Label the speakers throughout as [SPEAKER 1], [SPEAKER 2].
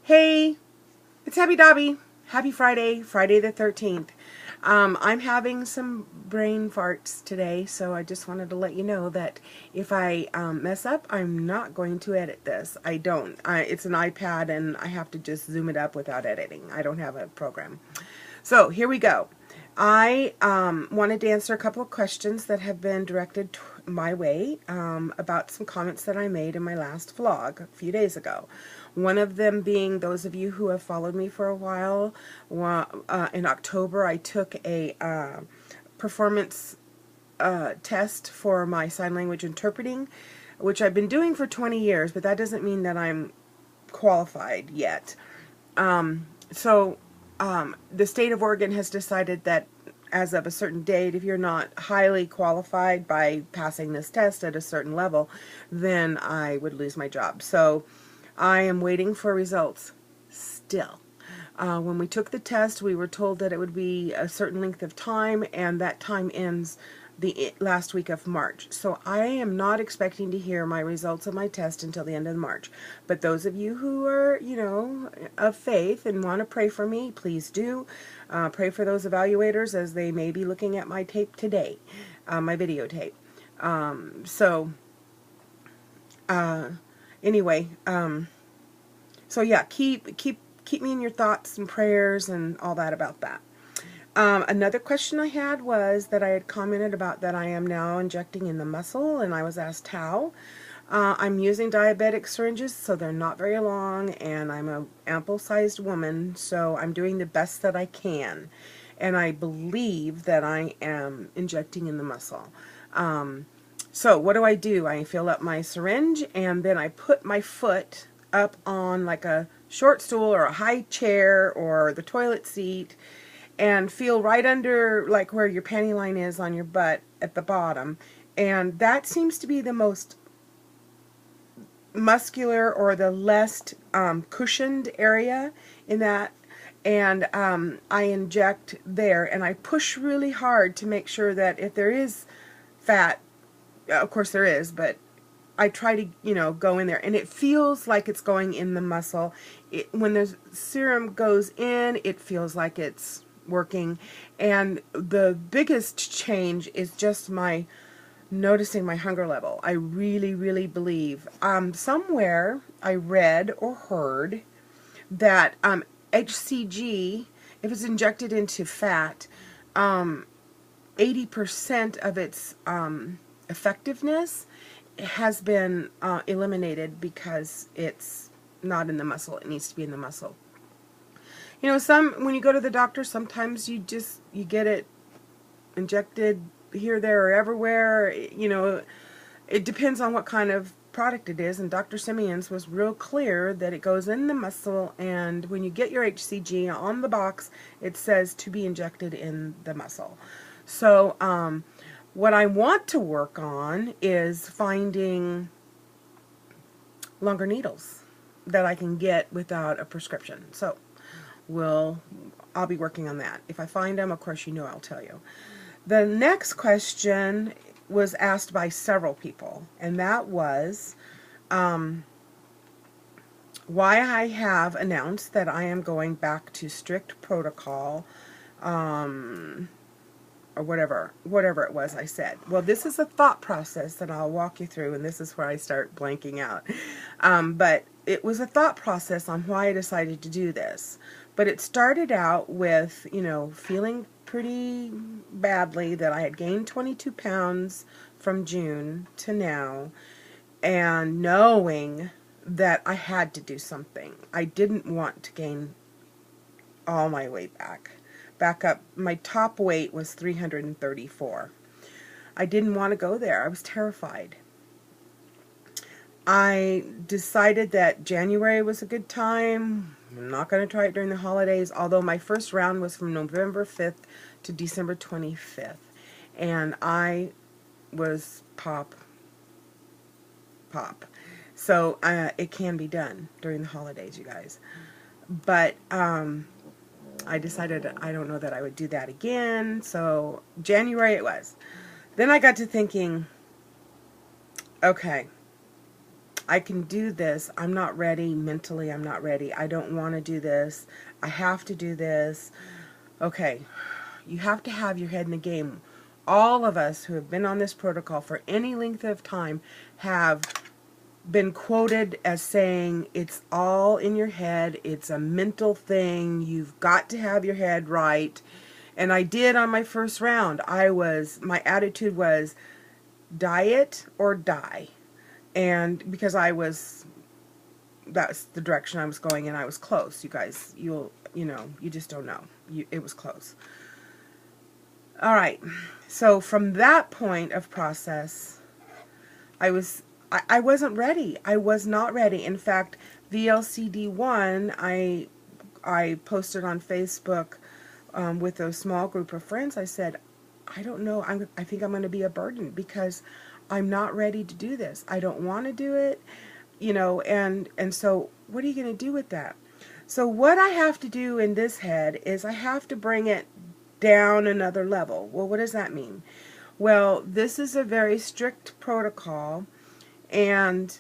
[SPEAKER 1] Hey, it's Happy Dobby. Happy Friday, Friday the 13th. I'm having some brain farts today, so I just wanted to let you know that if I mess up, I'm not going to edit this. I don't. It's an iPad, and I have to just zoom it up without editing. I don't have a program. So here we go. I wanted to answer a couple of questions that have been directed my way about some comments that I made in my last vlog a few days ago. One of them being those of you who have followed me for a while. In October, I took a performance test for my sign language interpreting, which I've been doing for 20 years, but that doesn't mean that I'm qualified yet. The state of Oregon has decided that as of a certain date, if you're not highly qualified by passing this test at a certain level, then I would lose my job. So I am waiting for results still. When we took the test, we were told that it would be a certain length of time, and that time ends the last week of March. So I am not expecting to hear my results of my test until the end of March. But those of you who are, of faith and want to pray for me, please do. Pray for those evaluators as they may be looking at my tape today, my videotape. Anyway, so yeah, keep me in your thoughts and prayers and all that about that. Another question I had was that I had commented about that I am now injecting in the muscle, and I was asked how. I'm using diabetic syringes, so they're not very long, and I'm an ample-sized woman, so I'm doing the best that I can. And I believe that I am injecting in the muscle. So what do? I fill up my syringe, and then I put my foot up on like a short stool or a high chair or the toilet seat, and feel right under like where your panty line is on your butt at the bottom. And that seems to be the most muscular or the less cushioned area in that. And I inject there, and I push really hard to make sure that if there is fat, of course there is, but I try to, go in there, and it feels like it's going in the muscle. When the serum goes in, it feels like it's working. And the biggest change is just noticing my hunger level. I really, really believe. Somewhere I read or heard that HCG, if it's injected into fat, 80% of its effectiveness has been eliminated because it's not in the muscle. It needs to be in the muscle. When you go to the doctor, sometimes you get it injected here, there, or everywhere. It depends on what kind of product it is, and Dr. Simeon's was real clear that it goes in the muscle, and when you get your HCG on the box, it says to be injected in the muscle. So, what I want to work on is finding longer needles that I can get without a prescription. So, I'll be working on that. If I find them, of course, I'll tell you. The next question was asked by several people, and that was why I have announced that I am going back to strict protocol, or whatever it was I said. Well, this is a thought process that I'll walk you through, and this is where I start blanking out. But it was a thought process on why I decided to do this. But it started out with, feeling pretty badly that I had gained 22 pounds from June to now, and knowing that I had to do something. I didn't want to gain all my weight back up. My top weight was 334. I didn't want to go there. I was terrified. I decided that January was a good time. I'm not going to try it during the holidays, although my first round was from November 5th to December 25th. And I was pop. So it can be done during the holidays, you guys. But I decided I don't know that I would do that again. So January it was. Then I got to thinking, okay, I can do this. I'm not ready mentally. I'm not ready. I don't want to do this. I have to do this. Okay, you have to have your head in the game. All of us who have been on this protocol for any length of time have been quoted as saying it's all in your head. It's a mental thing. You've got to have your head right. And I did on my first round. My attitude was diet or die. And because that's the direction I was going, and I was close. You guys, you just don't know. It was close. All right. So from that point of process, I wasn't ready. I was not ready. In fact, VLCD1, I posted on Facebook with a small group of friends. I said, I don't know. I think I'm going to be a burden because I'm not ready to do this. I don't want to do it, and so what are you going to do with that? So what I have to do in this head is I have to bring it down another level. Well, what does that mean? Well, this is a very strict protocol, and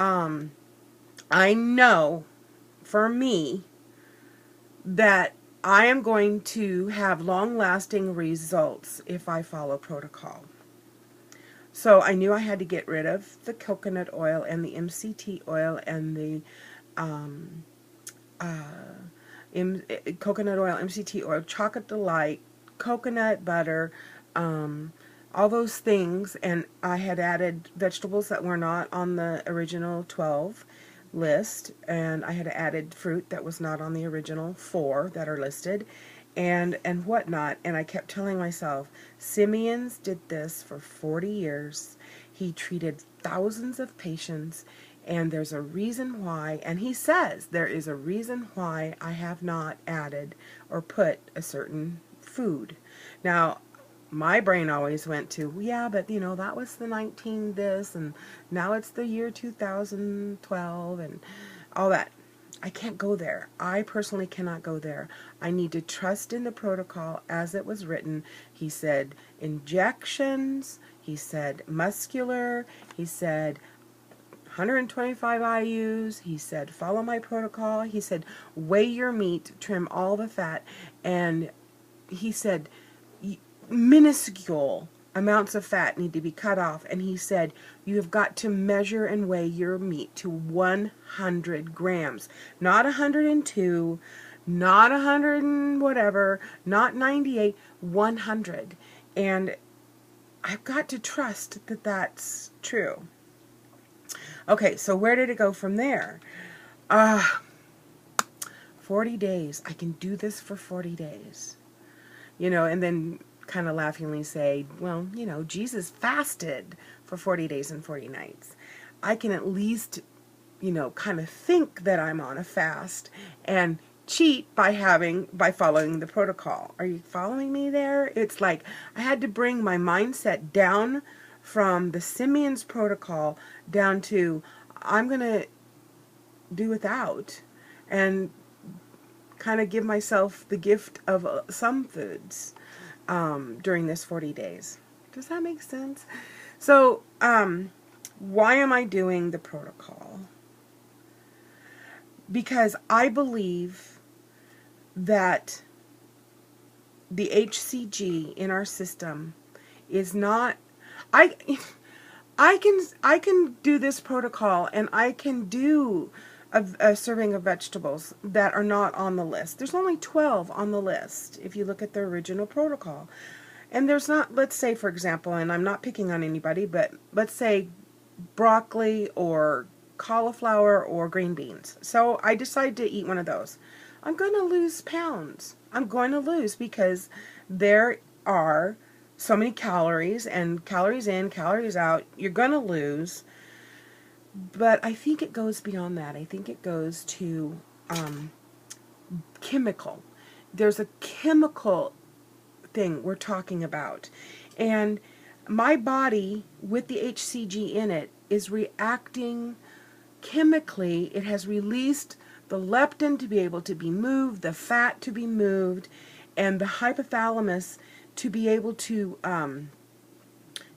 [SPEAKER 1] I know for me that I am going to have long-lasting results if I follow protocol. So I knew I had to get rid of the coconut oil and the MCT oil and the coconut oil, MCT oil, chocolate delight, coconut butter, all those things. And I had added vegetables that were not on the original 12 list, and I had added fruit that was not on the original 4 that are listed, and whatnot. And I kept telling myself, Simeons did this for 40 years. He treated thousands of patients, and there's a reason why, and he says there is a reason why I have not added or put a certain food. Now, my brain always went to, yeah, but that was the 19 this, and now it's the year 2012 and all that. I can't go there. I personally cannot go there. I need to trust in the protocol as it was written. He said injections, he said muscular, he said 125 IUs, he said follow my protocol, he said weigh your meat, trim all the fat, and he said minuscule amounts of fat need to be cut off, and he said you have got to measure and weigh your meat to 100 grams, not 102, not 100 and whatever, not 98, 100. And I've got to trust that that's true. Okay, so where did it go from there? 40 days. I can do this for 40 days. And then kind of laughingly say, well, Jesus fasted for 40 days and 40 nights. I can at least, kind of think that I'm on a fast and cheat by following the protocol. Are you following me there? It's like I had to bring my mindset down from the Simeons protocol down to I'm going to do without and kind of give myself the gift of some foods during this 40 days. Does that make sense? So, why am I doing the protocol? Because I believe that the HCG in our system is not... I can do this protocol, and I can do a serving of vegetables that are not on the list. There's only 12 on the list if you look at the original protocol. And there's not, let's say, for example, and I'm not picking on anybody, but let's say broccoli or cauliflower or green beans. So I decide to eat one of those. I'm going to lose pounds. I'm going to lose because there are so many calories, and calories in, calories out. You're going to lose. But I think it goes beyond that. I think it goes to chemical. There's a chemical thing we're talking about. And my body, with the HCG in it, is reacting chemically. It has released the leptin to be able to be moved, the fat to be moved, and the hypothalamus to be able to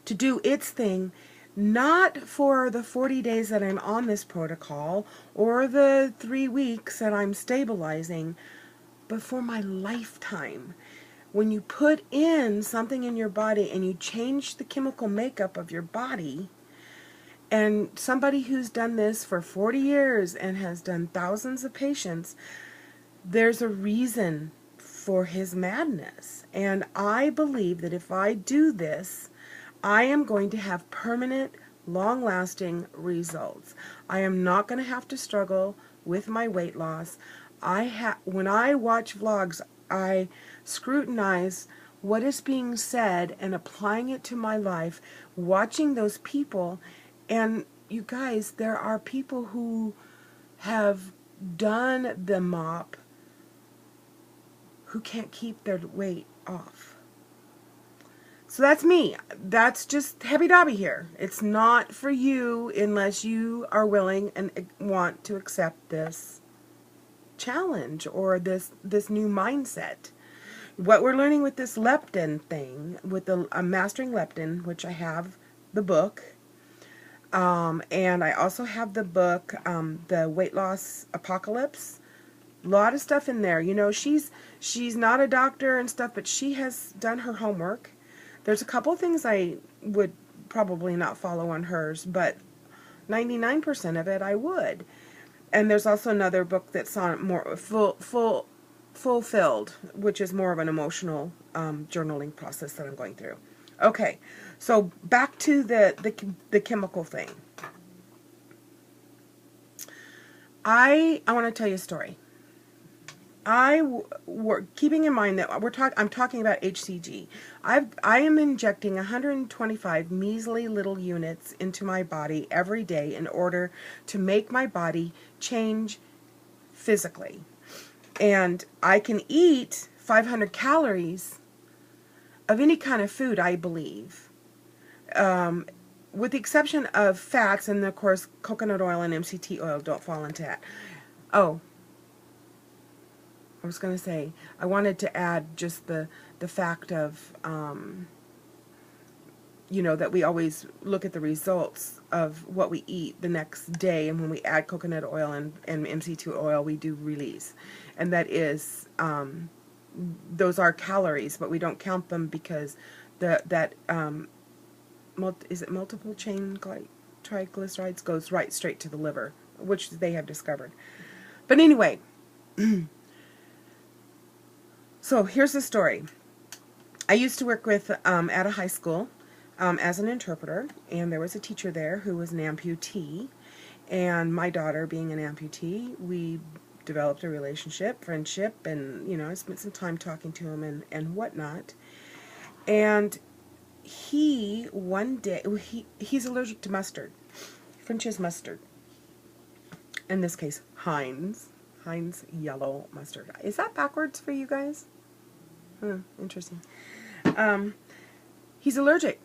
[SPEAKER 1] do its thing Not for the 40 days that I'm on this protocol or the 3 weeks that I'm stabilizing, but for my lifetime. When you put in something in your body and you change the chemical makeup of your body, and somebody who's done this for 40 years and has done thousands of patients, there's a reason for his madness. And I believe that if I do this, I am going to have permanent, long-lasting results. I am not going to have to struggle with my weight loss. When I watch vlogs, I scrutinize what is being said and applying it to my life, watching those people. And you guys, there are people who have done the MOP who can't keep their weight off. So that's me. That's just Heavy Dobby here. It's not for you unless you are willing and want to accept this challenge or this new mindset. What we're learning with this leptin thing, with the Mastering Leptin, which I have the book, and I also have the book, The Weight Loss Apocalypse. A lot of stuff in there. You know, she's not a doctor and stuff, but she has done her homework. There's a couple things I would probably not follow on hers, but 99% of it I would. And there's also another book that's on more fulfilled, which is more of an emotional journaling process that I'm going through. Okay, so back to the chemical thing. I want to tell you a story. Keeping in mind that I'm talking about HCG. I am injecting 125 measly little units into my body every day in order to make my body change physically. And I can eat 500 calories of any kind of food, I believe, with the exception of fats, and of course coconut oil and MCT oil don't fall into that. Oh, I was going to say, I wanted to add just the fact of, you know, that we always look at the results of what we eat the next day, and when we add coconut oil and MCT oil, we do release. And that is, those are calories, but we don't count them because is it multiple chain triglycerides goes right straight to the liver, which they have discovered. But anyway, so here's the story. I used to work with at a high school as an interpreter, and there was a teacher there who was an amputee, and my daughter being an amputee, we developed a relationship, friendship, and you know, I spent some time talking to him and whatnot. And he one day he's allergic to mustard, French's mustard. In this case, Heinz yellow mustard. Is that backwards for you guys? Interesting. He's allergic,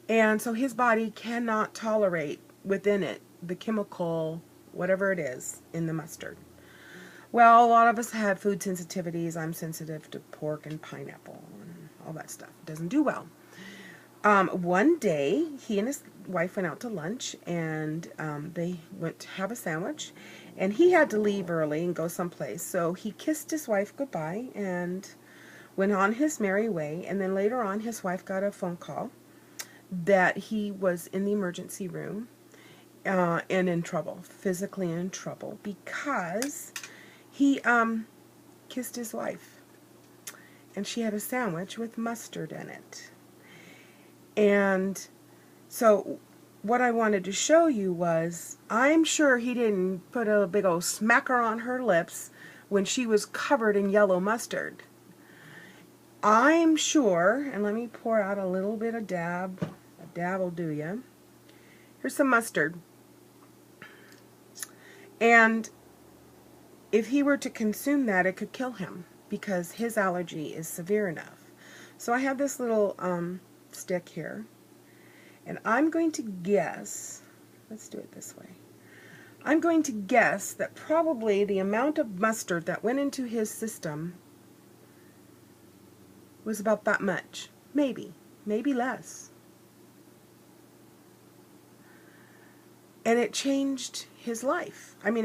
[SPEAKER 1] and so his body cannot tolerate within it the chemical, whatever it is, in the mustard. Well, a lot of us have food sensitivities. I'm sensitive to pork and pineapple and all that stuff. It doesn't do well. One day, he and his wife went out to lunch, and they went to have a sandwich, and he had to leave early and go someplace. So he kissed his wife goodbye and went on his merry way. And then later on, his wife got a phone call that he was in the emergency room and in trouble, physically in trouble, because he kissed his wife, and she had a sandwich with mustard in it. And so what I wanted to show you was, I'm sure he didn't put a big old smacker on her lips when she was covered in yellow mustard. I'm sure, and let me pour out a little bit of dab. A dab will do ya. Here's some mustard. And if he were to consume that, it could kill him because his allergy is severe enough. So I have this little stick here, and I'm going to guess, let's do it this way. I'm going to guess that probably the amount of mustard that went into his system was about that much. Maybe less. And it changed his life. I mean,